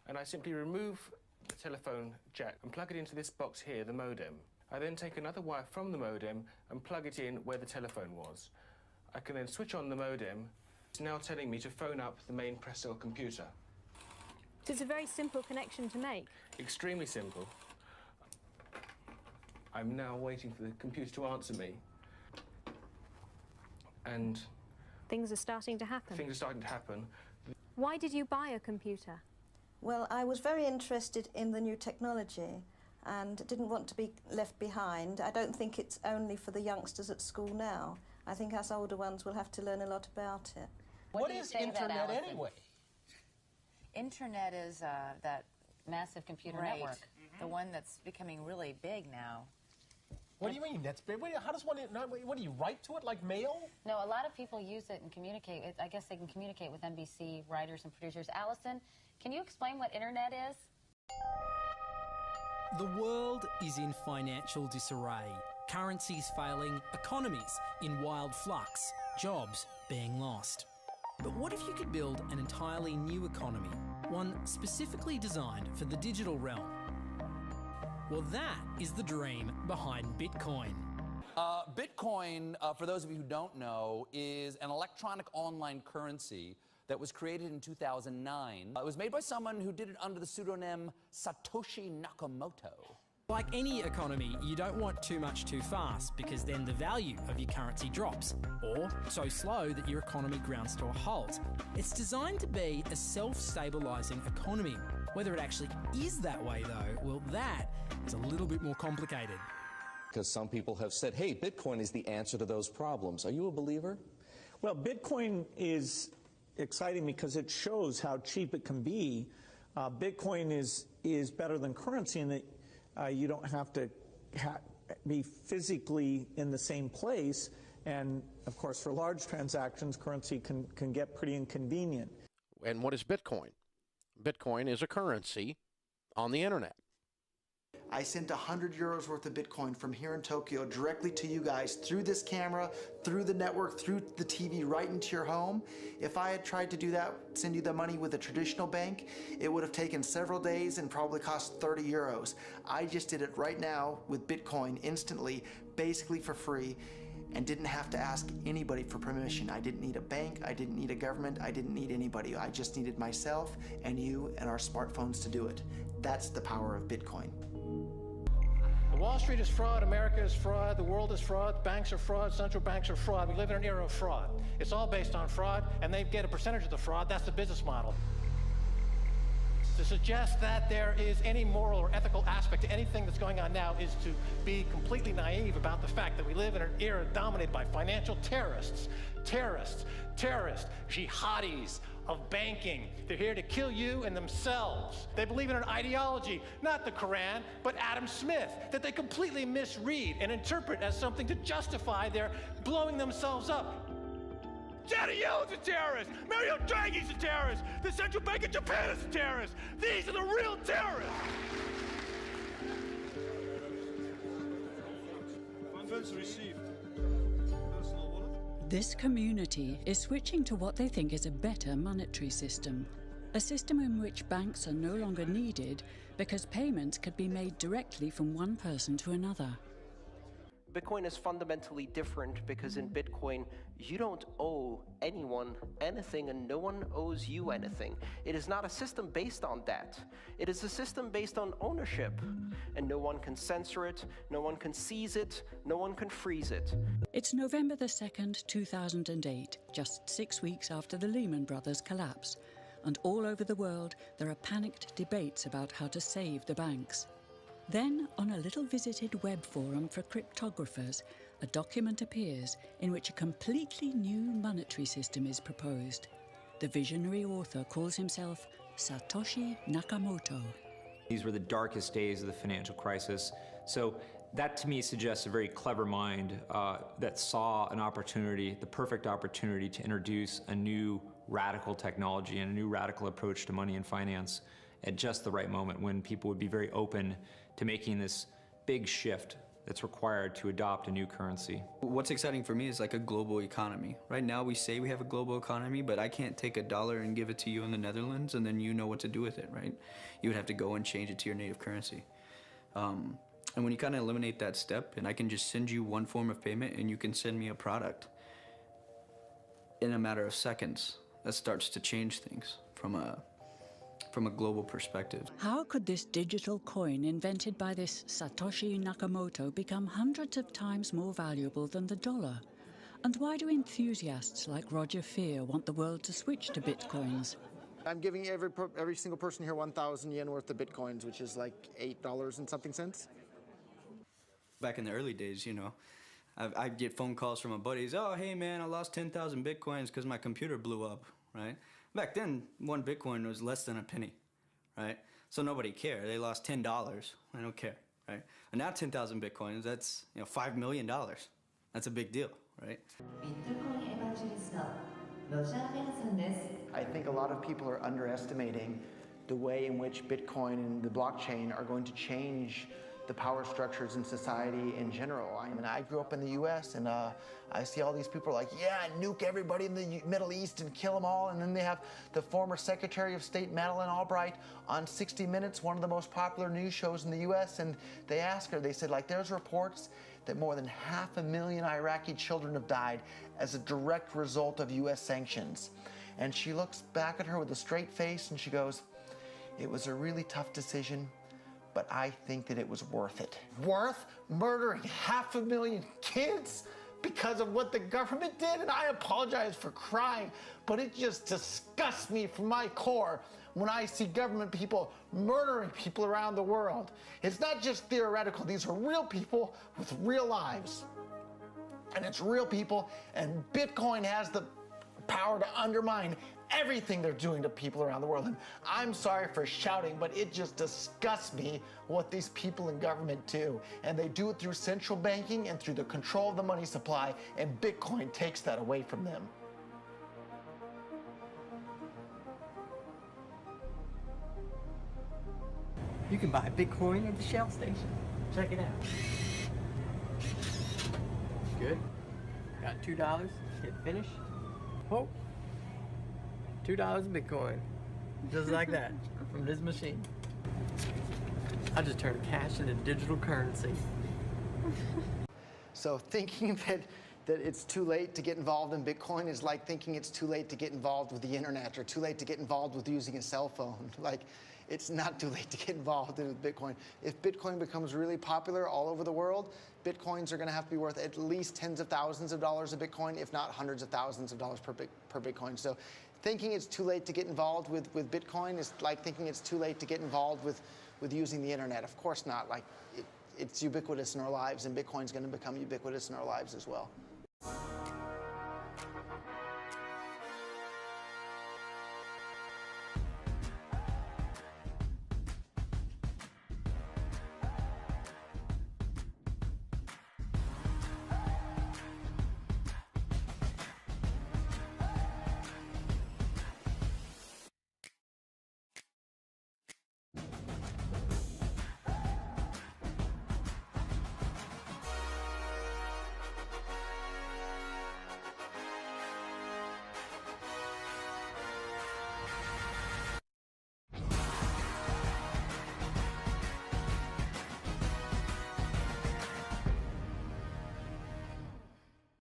and I simply remove the telephone jack and plug it into this box here, the modem. I then take another wire from the modem and plug it in where the telephone was. I can then switch on the modem. It's now telling me to phone up the main press cell computer. So it's a very simple connection to make. Extremely simple. I'm now waiting for the computer to answer me. And things are starting to happen. Things are starting to happen. Why did you buy a computer? Well, I was very interested in the new technology and didn't want to be left behind. I don't think it's only for the youngsters at school now. I think us older ones will have to learn a lot about it. What is Internet anyway? Internet is that massive computer network, the one that's becoming really big now. What do you mean? That's big. How does one? What do you write to it like mail? No, a lot of people use it and communicate. I guess they can communicate with NBC writers and producers. Allison, can you explain what Internet is? The world is in financial disarray. Currencies failing, economies in wild flux, jobs being lost. But what if you could build an entirely new economy, one specifically designed for the digital realm? Well, that is the dream behind Bitcoin. Bitcoin, for those of you who don't know, is an electronic online currency that was created in 2009. It was made by someone who did it under the pseudonym Satoshi Nakamoto. Like any economy, you don't want too much too fast because then the value of your currency drops, or so slow that your economy grounds to a halt. It's designed to be a self-stabilising economy. Whether it actually is that way though, well, that is a little bit more complicated. Because some people have said, hey, Bitcoin is the answer to those problems. Are you a believer? Well, Bitcoin is exciting because it shows how cheap it can be. Bitcoin is better than currency in that you don't have to be physically in the same place, and of course for large transactions currency can get pretty inconvenient. And what is Bitcoin? Bitcoin is a currency on the internet. I sent 100 euros worth of Bitcoin from here in Tokyo directly to you guys through this camera, through the network, through the TV, right into your home. If I had tried to do that, send you the money with a traditional bank, it would have taken several days and probably cost 30 euros. I just did it right now with Bitcoin instantly, basically for free, and didn't have to ask anybody for permission. I didn't need a bank, I didn't need a government, I didn't need anybody. I just needed myself and you and our smartphones to do it. That's the power of Bitcoin. Wall Street is fraud, America is fraud, the world is fraud, banks are fraud, central banks are fraud. We live in an era of fraud. It's all based on fraud, and they get a percentage of the fraud. That's the business model. To suggest that there is any moral or ethical aspect to anything that's going on now is to be completely naive about the fact that we live in an era dominated by financial terrorists, jihadis of banking. They're here to kill you and themselves. They believe in an ideology, not the Quran, but Adam Smith, that they completely misread and interpret as something to justify their blowing themselves up. Janet Yellen's a terrorist! Mario Draghi's a terrorist! The Central Bank of Japan is a terrorist! These are the real terrorists! Funds received. This community is switching to what they think is a better monetary system. A system in which banks are no longer needed because payments could be made directly from one person to another. Bitcoin is fundamentally different because in Bitcoin, you don't owe anyone anything and no one owes you anything. It is not a system based on that. It is a system based on ownership. And no one can censor it, no one can seize it, no one can freeze it. It's November the 2nd, 2008, just 6 weeks after the Lehman Brothers collapse. And all over the world, there are panicked debates about how to save the banks. Then, on a little visited web forum for cryptographers, a document appears in which a completely new monetary system is proposed. The visionary author calls himself Satoshi Nakamoto. These were the darkest days of the financial crisis. So that to me suggests a very clever mind that saw an opportunity, the perfect opportunity to introduce a new radical technology and a new radical approach to money and finance at just the right moment when people would be very open to making this big shift that's required to adopt a new currency. What's exciting for me is like a global economy. Right now we say we have a global economy, but I can't take $1 and give it to you in the Netherlands and then you know what to do with it, right? You would have to go and change it to your native currency. And when you kind of eliminate that step, and I can just send you one form of payment and you can send me a product in a matter of seconds, that starts to change things from a global perspective. How could this digital coin invented by this Satoshi Nakamoto become hundreds of times more valuable than the dollar? And why do enthusiasts like Roger Fear want the world to switch to bitcoins? I'm giving every single person here 1,000 yen worth of bitcoins, which is like $8 and something cents. Back in the early days, you know, I'd get phone calls from my buddies, oh, hey man, I lost 10,000 bitcoins because my computer blew up, right? Back then, one Bitcoin was less than a penny, right? So nobody cared. They lost $10. I don't care, right? And now 10,000 Bitcoins, that's, you know, $5 million. That's a big deal, right? I think a lot of people are underestimating the way in which Bitcoin and the blockchain are going to change the power structures in society in general. I mean, I grew up in the US and I see all these people like, yeah, nuke everybody in the Middle East and kill them all. And then they have the former Secretary of State, Madeleine Albright, on 60 Minutes, one of the most popular news shows in the US. And they asked her, they said, like, there's reports that more than 500,000 Iraqi children have died as a direct result of US sanctions. And she looks back at her with a straight face and she goes, it was a really tough decision, but I think that it was worth it. Worth murdering 500,000 kids because of what the government did? And I apologize for crying, but it just disgusts me from my core when I see government people murdering people around the world. It's not just theoretical. These are real people with real lives. And it's real people, and Bitcoin has the power to undermine everything they're doing to people around the world. And I'm sorry for shouting, but it just disgusts me what these people in government do. And they do it through central banking and through the control of the money supply, and Bitcoin takes that away from them. You can buy Bitcoin at the Shell station. Check it out. Good. Got $2. Hit finish. Oh. $2 Bitcoin. Just like that. From this machine. I just turned cash into digital currency. So thinking that it's too late to get involved in Bitcoin is like thinking it's too late to get involved with the internet or too late to get involved with using a cell phone. Like, it's not too late to get involved in Bitcoin. If Bitcoin becomes really popular all over the world, Bitcoins are going to have to be worth at least tens of thousands of dollars a Bitcoin, if not hundreds of thousands of dollars per Bitcoin. So thinking it's too late to get involved with Bitcoin is like thinking it's too late to get involved with using the internet. Of course not. Like, it's ubiquitous in our lives, and Bitcoin's going to become ubiquitous in our lives as well.